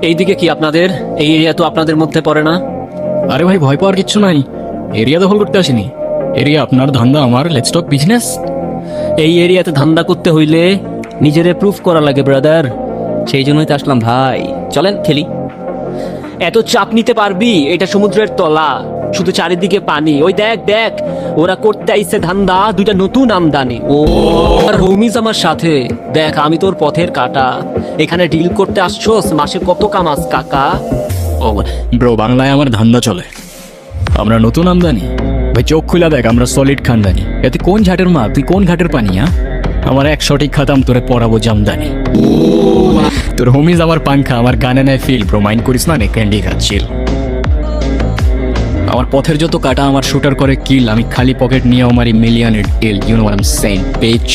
এইদিকে কি আপনাদের? এই এরিয়া তো আপনাদের মধ্যে পড়ে না। আরে ভাই, ভয় পাওয়ার কিচ্ছু নাই। এরিয়া দখল করতে আসিনি। এরিয়া আপনার, ধান্দা আমার। Let's talk business. এই এরিয়াতে ধান্দা করতে হইলে নিজেরে প্রুফ করা লাগে ব্রাদার, সেই জন্যই তো আসলাম ভাই। চলেন খেলি। এত চাপ নিতে পারবি? এটা সমুদ্রের তলা, শুধু চারিদিকে পানি। ওই দেখ দেখ, ওরা করতে আইছে ধান্দা, দুইটা নতুন আমদানি। ও আর হোমিজ আমার সাথে। দেখ, আমি তোর পথের কাটা। এখানে ডিল করতে আসছোস, মাসে কত কামাস কাকা? ও ব্রো, বাংলায় আমার ধান্দা চলে। আমরা নতুন আমদানি। ভাই চোখ খুলে দেখ, আমরা সলিড খানদানি। এতে কোন ঝাটের মা, তুই কোন ঘাটের পানি? আমার এক সঠিক খাতাম তোরে পড়াবো জামদানি। তোর হোমিজ আমার পাংখা, আমার গানে নেয় ফিল। ব্রো মাইন্ড করিস না, নে ক্যান্ডি খাচ্ছিল। আমার পথের যত কাটা আমার শুটার করে কিল। আমি খালি পকেট নিয়ে আমার মিলিয়নের deal. You know what I am saying, beach.